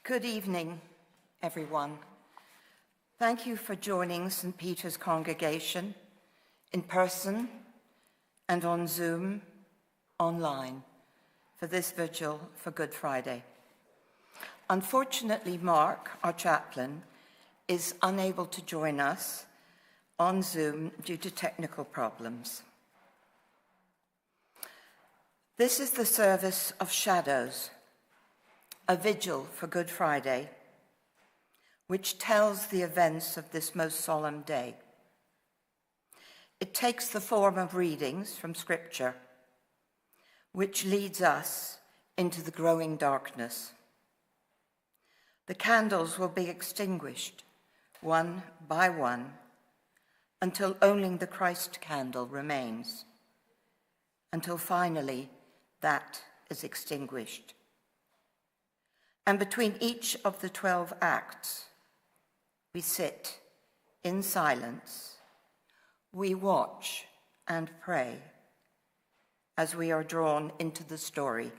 Good evening, everyone. Thank you for joining St. Peter's congregation in person and on Zoom online for this vigil for Good Friday. Unfortunately, Mark, our chaplain, is unable to join us on Zoom due to technical problems. This is the service of shadows, a vigil for Good Friday, which tells the events of this most solemn day. It takes the form of readings from Scripture, which leads us into the growing darkness. The candles will be extinguished one by one until only the Christ candle remains, until finally that is extinguished. And between each of the 12 acts, we sit in silence, we watch and pray as we are drawn into the story.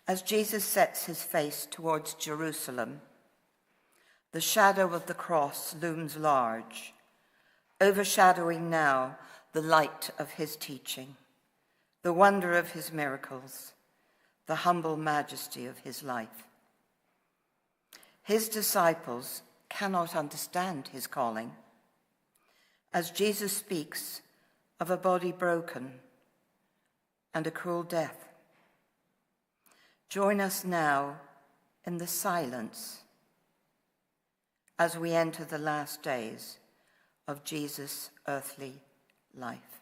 As Jesus sets his face towards Jerusalem, the shadow of the cross looms large, overshadowing now the light of his teaching, the wonder of his miracles, the humble majesty of his life. His disciples cannot understand his calling, as Jesus speaks of a body broken and a cruel death. Join us now in the silence as we enter the last days of Jesus' earthly life.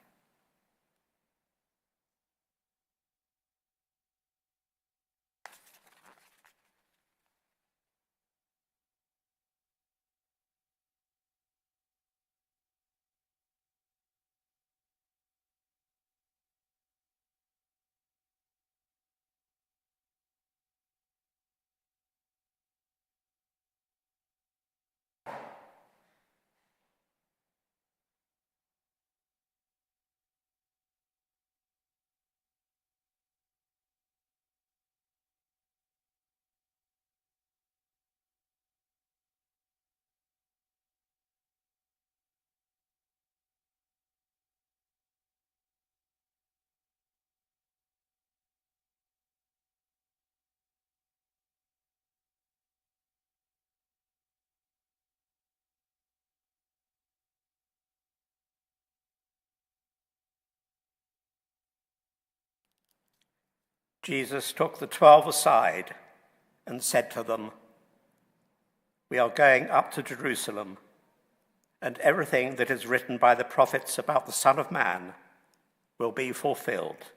Jesus took the 12 aside and said to them, "We are going up to Jerusalem, and everything that is written by the prophets about the Son of Man will be fulfilled.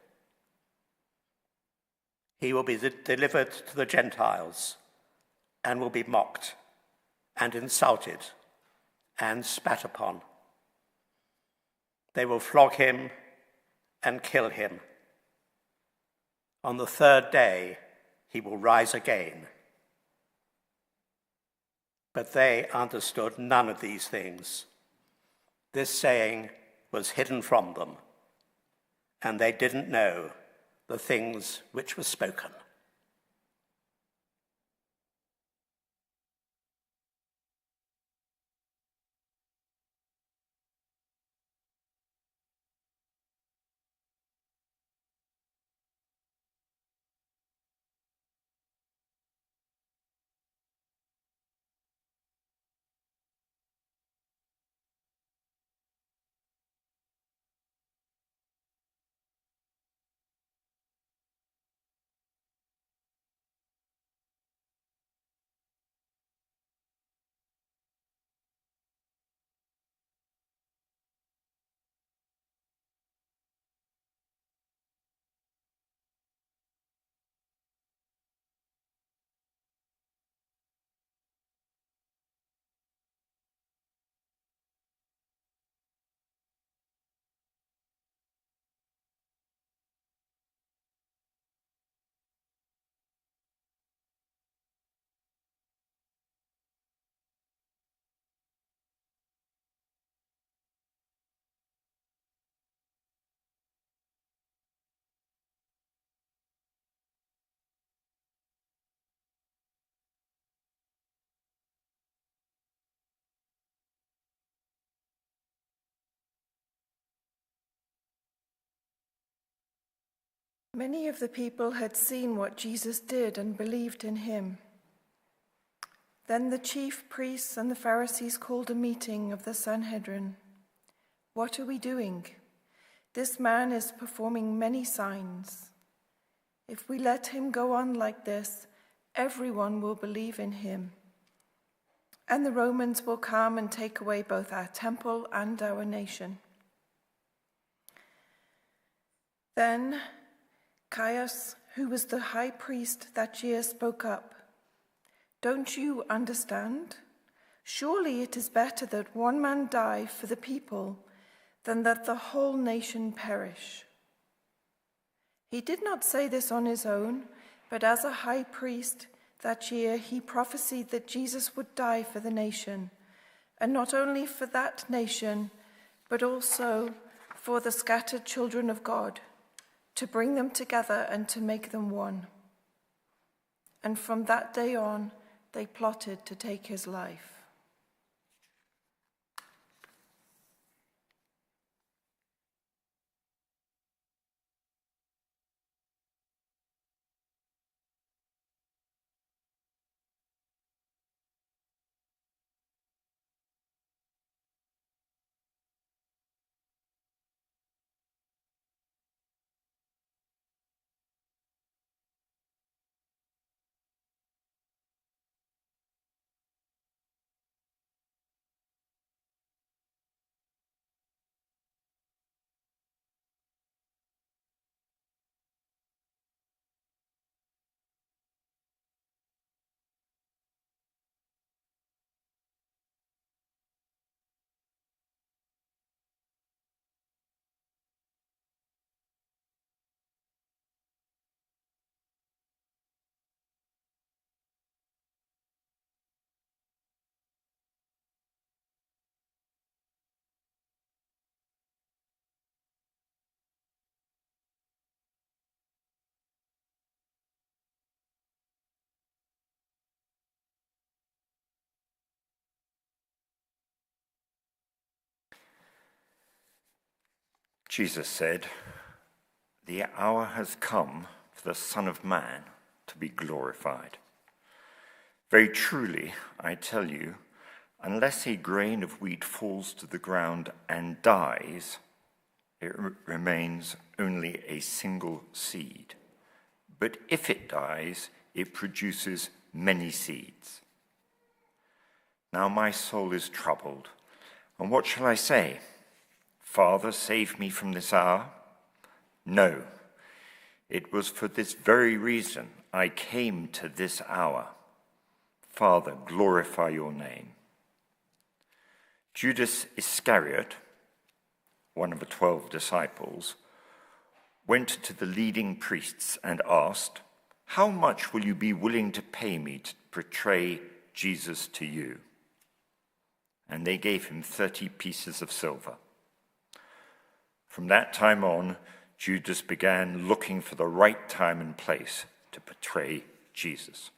He will be delivered to the Gentiles and will be mocked and insulted and spat upon. They will flog him and kill him. On the third day, he will rise again." But they understood none of these things. This saying was hidden from them, and they didn't know the things which were spoken. Many of the people had seen what Jesus did and believed in him. Then the chief priests and the Pharisees called a meeting of the Sanhedrin. "What are we doing? This man is performing many signs. If we let him go on like this, everyone will believe in him. And the Romans will come and take away both our temple and our nation." Then Caiaphas, who was the high priest that year, spoke up. "Don't you understand? Surely it is better that one man die for the people than that the whole nation perish." He did not say this on his own, but as a high priest that year he prophesied that Jesus would die for the nation, and not only for that nation, but also for the scattered children of God, to bring them together and to make them one. And from that day on, they plotted to take his life. Jesus said, "The hour has come for the Son of Man to be glorified. Very truly, I tell you, unless a grain of wheat falls to the ground and dies, it remains only a single seed. But if it dies, it produces many seeds. Now my soul is troubled, and what shall I say? Father, save me from this hour? No, it was for this very reason I came to this hour. Father, glorify your name." Judas Iscariot, one of the 12 disciples, went to the leading priests and asked, "How much will you be willing to pay me to betray Jesus to you?" And they gave him 30 pieces of silver. From that time on, Judas began looking for the right time and place to betray Jesus.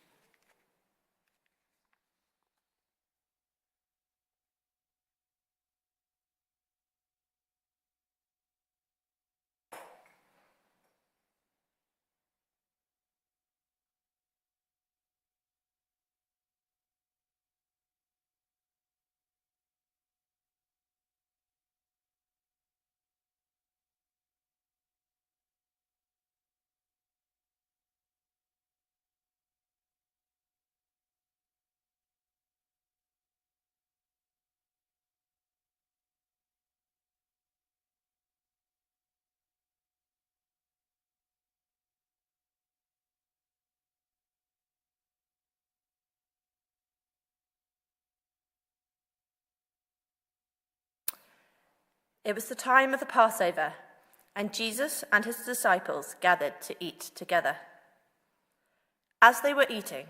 It was the time of the Passover, and Jesus and his disciples gathered to eat together. As they were eating,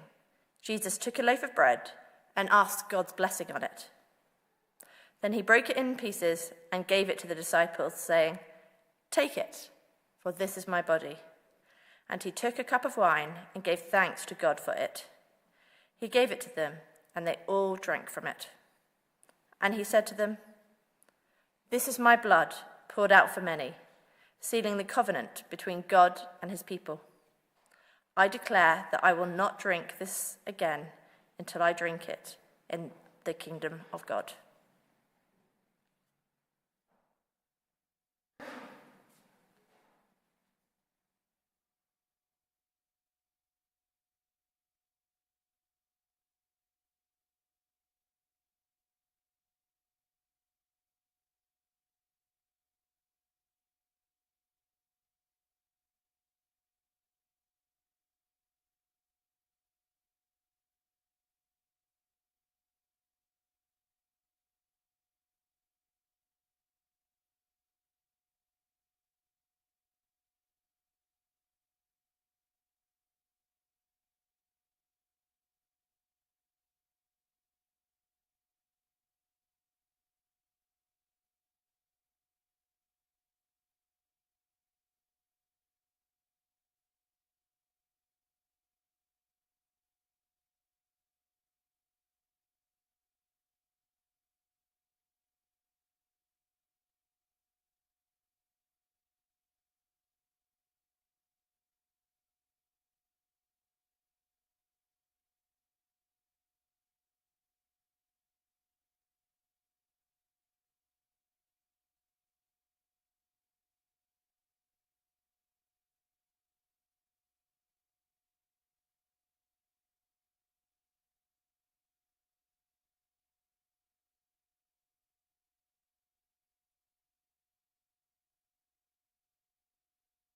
Jesus took a loaf of bread and asked God's blessing on it. Then he broke it in pieces and gave it to the disciples, saying, "Take it, for this is my body." And he took a cup of wine and gave thanks to God for it. He gave it to them, and they all drank from it. And he said to them, "This is my blood poured out for many. sealing the covenant between God and his people. I declare that I will not drink this again until I drink it in the kingdom of God."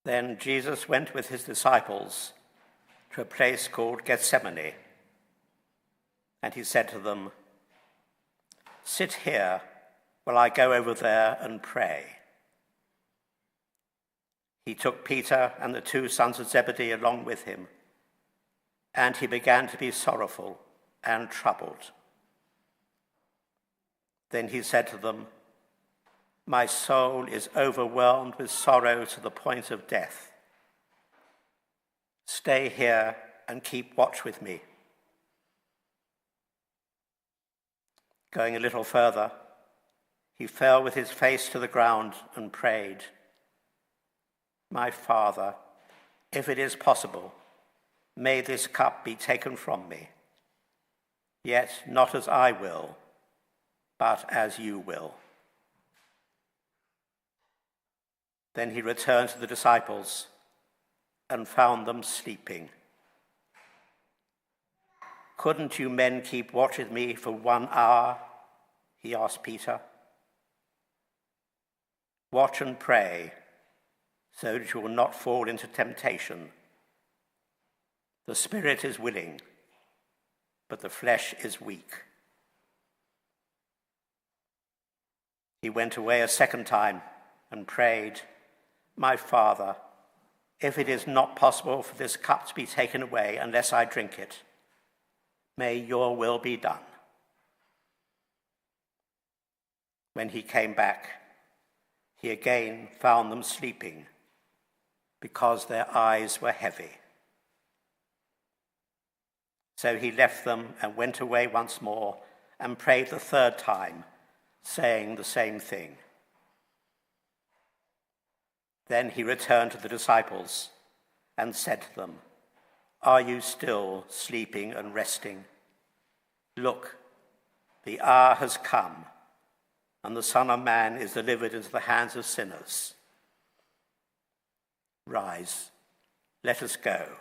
Then Jesus went with his disciples to a place called Gethsemane, and he said to them, "Sit here while I go over there and pray." He took Peter and the 2 sons of Zebedee along with him, and he began to be sorrowful and troubled. Then he said to them, "My soul is overwhelmed with sorrow to the point of death. Stay here and keep watch with me." Going a little further, he fell with his face to the ground and prayed, "My Father, if it is possible, may this cup be taken from me. Yet not as I will, but as you will." Then he returned to the disciples and found them sleeping. "Couldn't you men keep watch with me for 1 hour?" he asked Peter. "Watch and pray, so that you will not fall into temptation. The spirit is willing, but the flesh is weak." He went away a second time and prayed, "My Father, if it is not possible for this cup to be taken away unless I drink it, may your will be done." When he came back, he again found them sleeping because their eyes were heavy. So he left them and went away once more and prayed the 3rd time, saying the same thing. Then he returned to the disciples and said to them, "Are you still sleeping and resting? Look, the hour has come, and the Son of Man is delivered into the hands of sinners. Rise, let us go.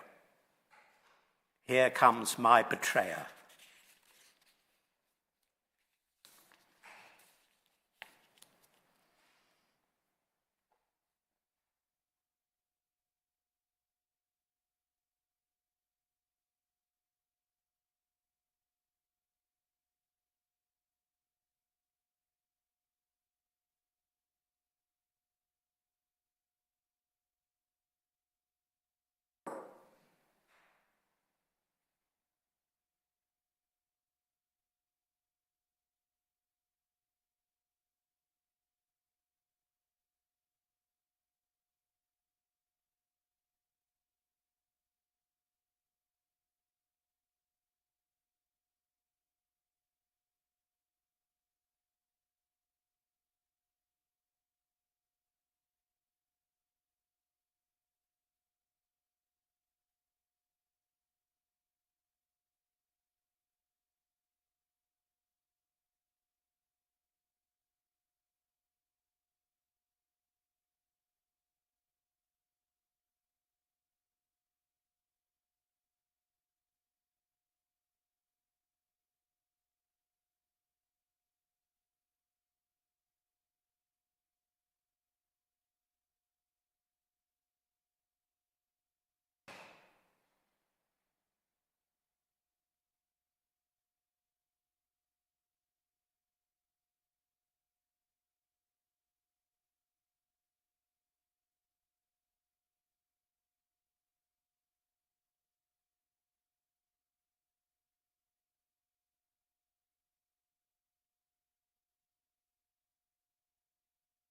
Here comes my betrayer."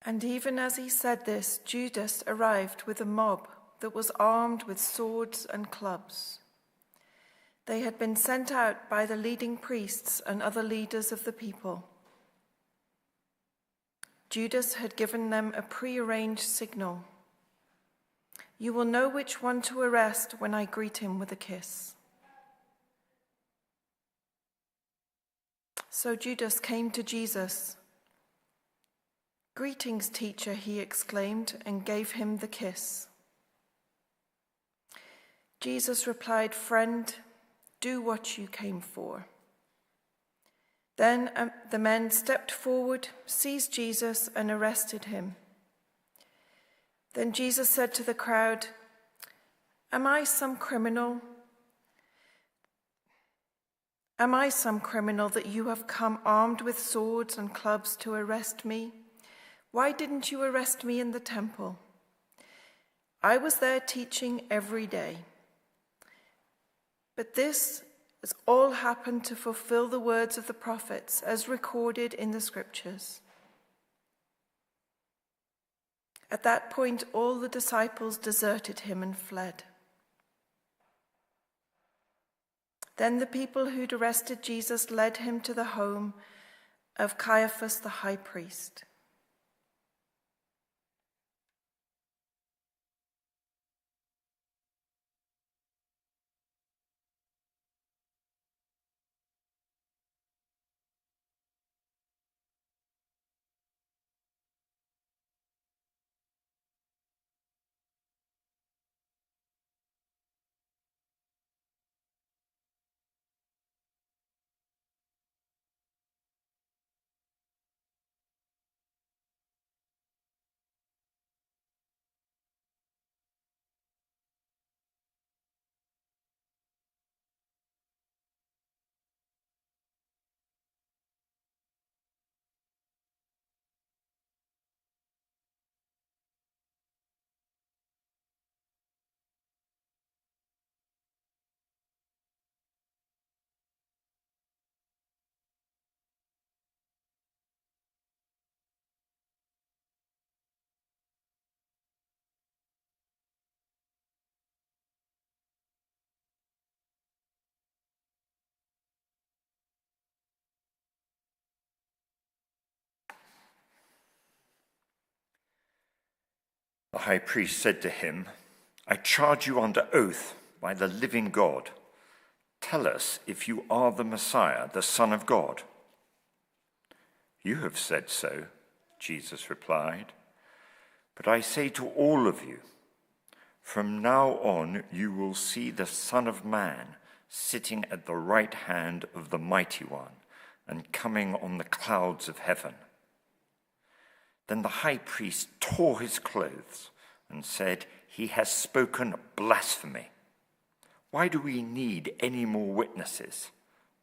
And even as he said this, Judas arrived with a mob that was armed with swords and clubs. They had been sent out by the leading priests and other leaders of the people. Judas had given them a prearranged signal. You will know which one to arrest when I greet him with a kiss. So Judas came to Jesus. Greetings, teacher, he exclaimed, and gave him the kiss. Jesus replied, friend, do what you came for. Then the men stepped forward, seized Jesus, and arrested him. Then Jesus said to the crowd, Am I some criminal that you have come armed with swords and clubs to arrest me? Why didn't you arrest me in the temple? I was there teaching every day. But this has all happened to fulfill the words of the prophets as recorded in the scriptures. At that point, all the disciples deserted him and fled. Then the people who'd arrested Jesus led him to the home of Caiaphas the high priest. The high priest said to him, I charge you under oath by the living God. Tell us if you are the Messiah, the Son of God. You have said so, Jesus replied. But I say to all of you, from now on you will see the Son of Man sitting at the right hand of the Mighty One and coming on the clouds of heaven. Then the high priest tore his clothes and said, He has spoken blasphemy. Why do we need any more witnesses?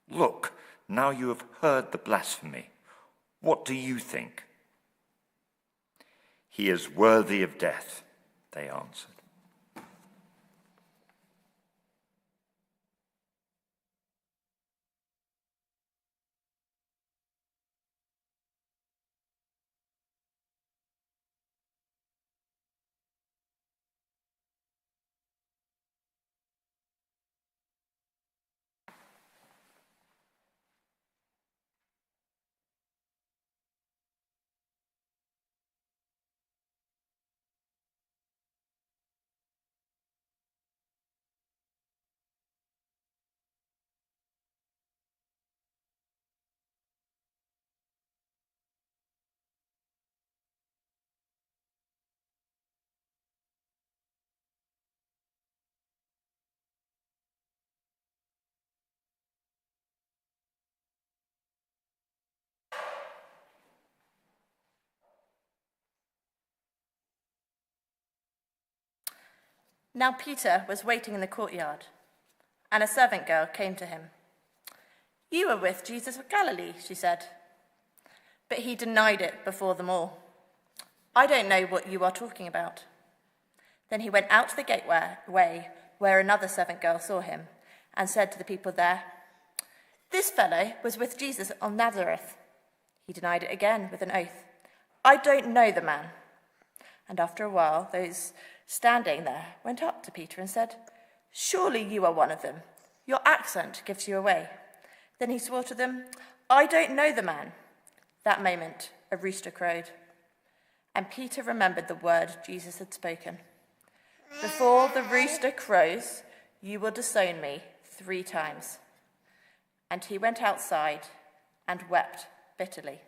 Look, now you have heard the blasphemy. What do you think? He is worthy of death, they answered. Now Peter was waiting in the courtyard, and a servant girl came to him. You were with Jesus of Galilee, she said. But he denied it before them all. I don't know what you are talking about. Then he went out to the gateway where another servant girl saw him and said to the people there, This fellow was with Jesus of Nazareth. He denied it again with an oath. "I don't know the man." And after a while, those standing there went up to Peter and said, "Surely you are one of them. Your accent gives you away." Then he swore to them, "I don't know the man." That moment, a rooster crowed. And Peter remembered the word Jesus had spoken. "Before the rooster crows, you will disown me 3 times." And he went outside and wept bitterly.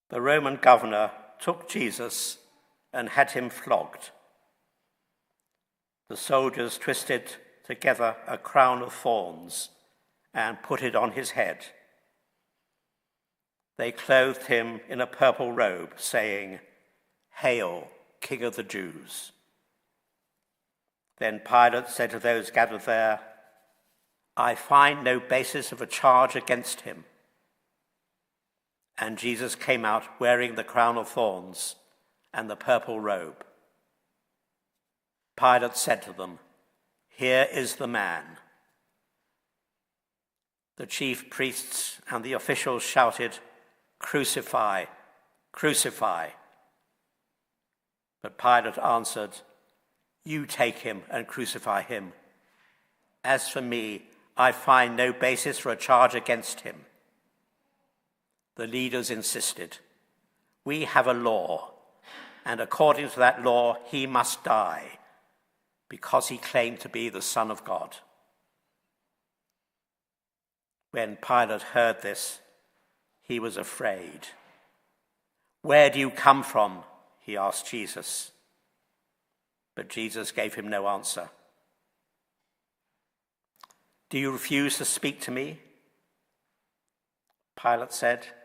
The Roman governor took Jesus and had him flogged. The soldiers twisted together a crown of thorns and put it on his head. They clothed him in a purple robe, saying, "Hail, King of the Jews." Then Pilate said to those gathered there, "I find no basis of a charge against him." And Jesus came out wearing the crown of thorns and the purple robe. Pilate said to them, "Here is the man." The chief priests and the officials shouted, "Crucify, crucify." But Pilate answered, "You take him and crucify him. As for me, I find no basis for a charge against him." The leaders insisted, "We have a law, and according to that law, he must die, because he claimed to be the Son of God." When Pilate heard this, he was afraid. "Where do you come from?" he asked Jesus. But Jesus gave him no answer. "Do you refuse to speak to me?" Pilate said,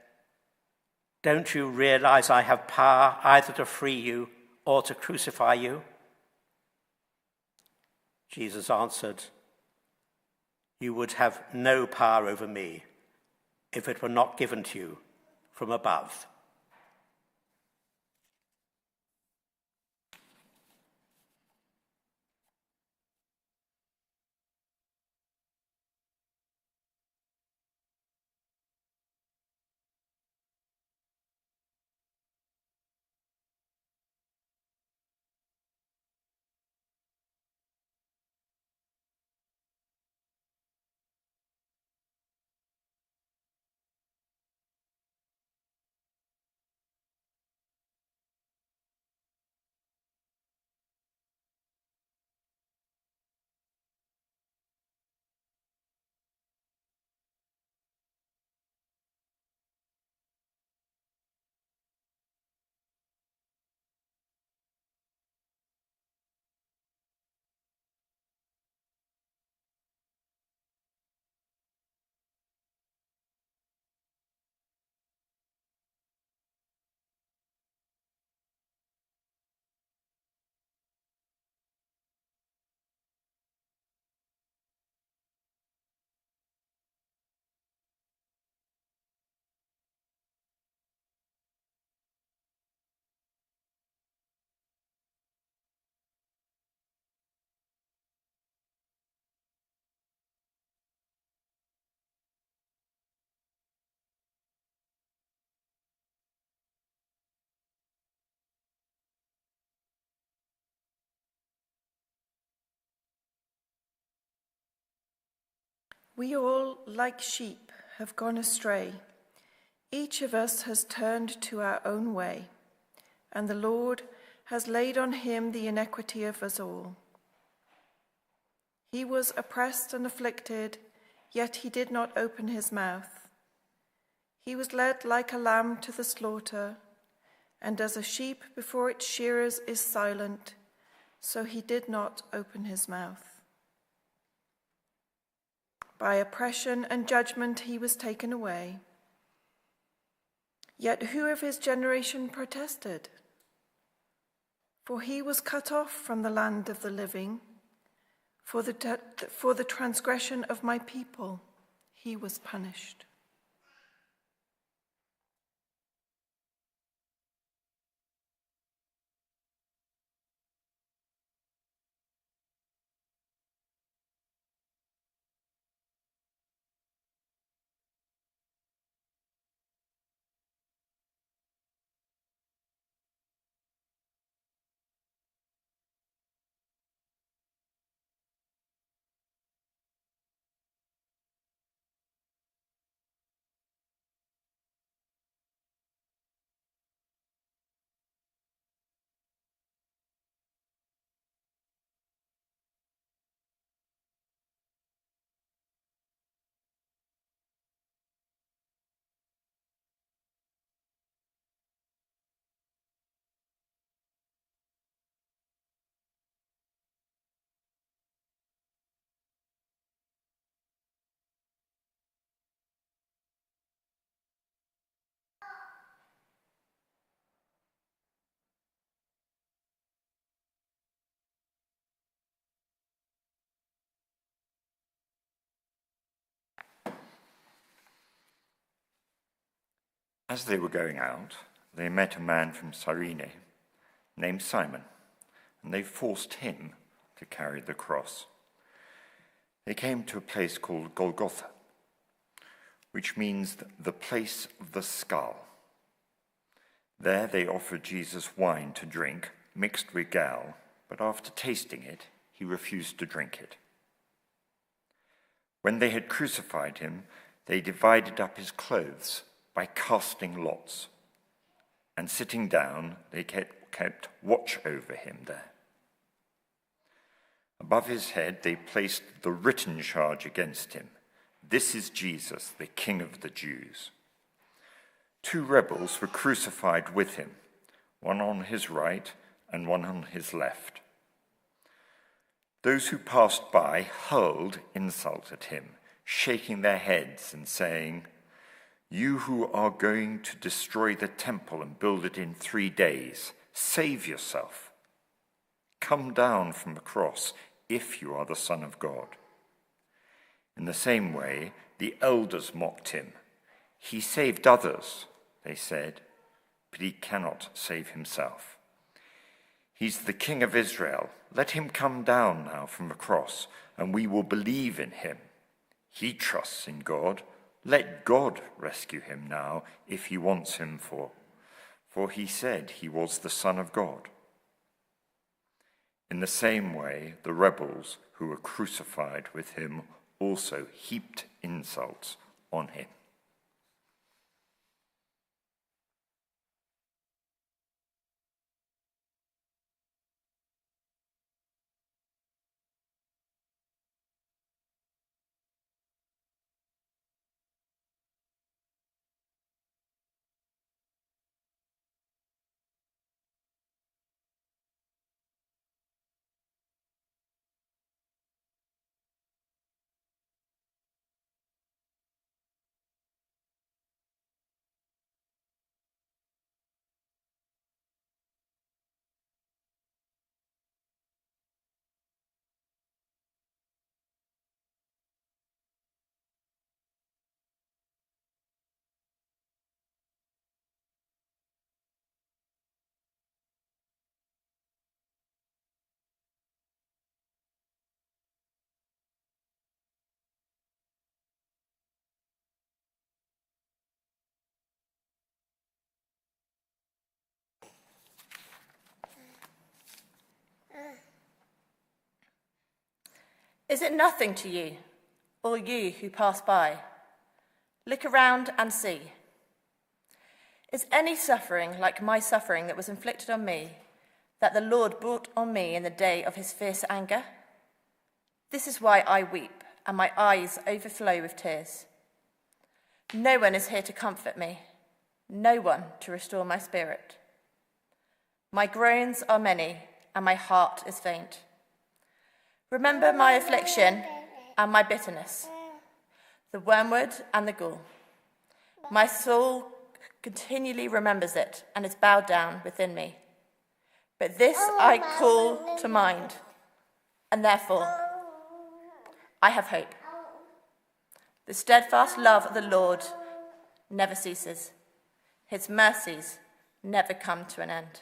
"Don't you realize I have power either to free you or to crucify you?" Jesus answered, "You would have no power over me if it were not given to you from above." We all, like sheep, have gone astray. Each of us has turned to our own way, and the Lord has laid on him the iniquity of us all. He was oppressed and afflicted, yet he did not open his mouth. He was led like a lamb to the slaughter, and as a sheep before its shearers is silent, so he did not open his mouth. By oppression and judgment he was taken away. Yet who of his generation protested? For he was cut off from the land of the living. For the transgression of my people he was punished. As they were going out, they met a man from Cyrene named Simon, and they forced him to carry the cross. They came to a place called Golgotha, which means the place of the skull. There they offered Jesus wine to drink, mixed with gall, but after tasting it, he refused to drink it. When they had crucified him, they divided up his clothes by casting lots, and sitting down, they kept watch over him there. Above his head, they placed the written charge against him: "This is Jesus, the King of the Jews." 2 rebels were crucified with him, one on his right and one on his left. Those who passed by hurled insult at him, shaking their heads and saying, "You who are going to destroy the temple and build it in 3 days, save yourself. Come down from the cross if you are the Son of God." In the same way, the elders mocked him. "He saved others," they said, "but he cannot save himself. He's the King of Israel. Let him come down now from the cross, and we will believe in him. He trusts in God. Let God rescue him now if he wants him, for he said he was the Son of God." In the same way, the rebels who were crucified with him also heaped insults on him. Is it nothing to you All you who pass by, look around and see. Is any suffering like my suffering that was inflicted on me, that the Lord brought on me in the day of his fierce anger? This is why I weep, and my eyes overflow with tears. No one is here to comfort me, no one to restore my spirit. My groans are many, and my heart is faint. Remember my affliction and my bitterness, the wormwood and the gall. My soul continually remembers it and is bowed down within me. But this I call to mind, and therefore I have hope. The steadfast love of the Lord never ceases. His mercies never come to an end.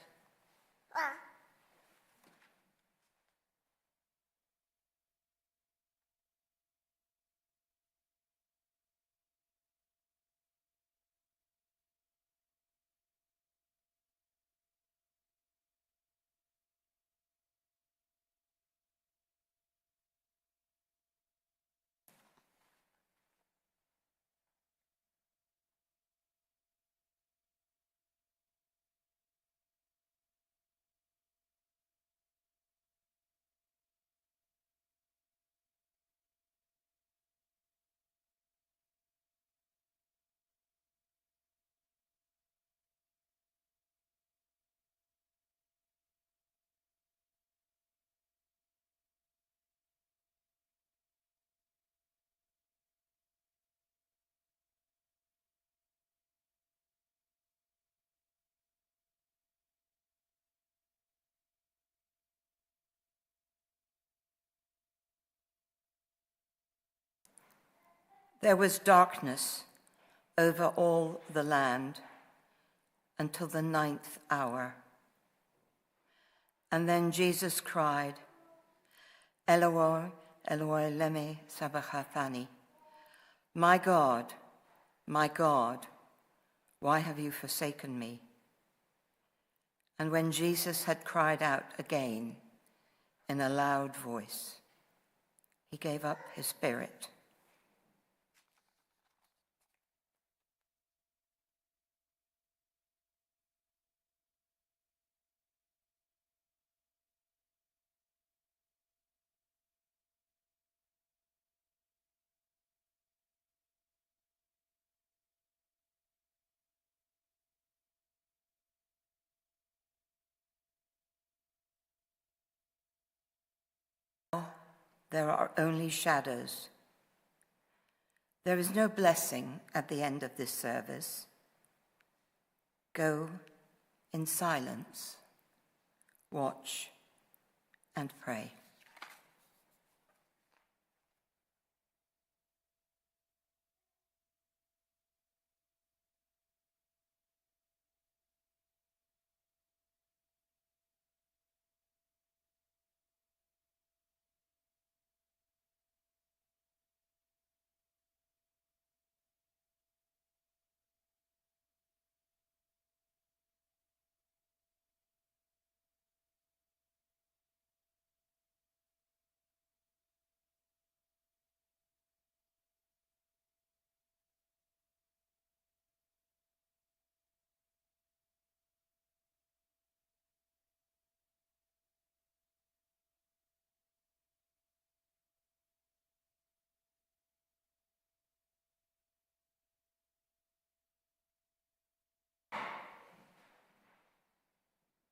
There was darkness over all the land until the 9th hour. And then Jesus cried, Eloi, Eloi, lema sabachthani. My God, why have you forsaken me? And when Jesus had cried out again in a loud voice, he gave up his spirit. There are only shadows. There is no blessing at the end of this service. Go in silence, watch and pray.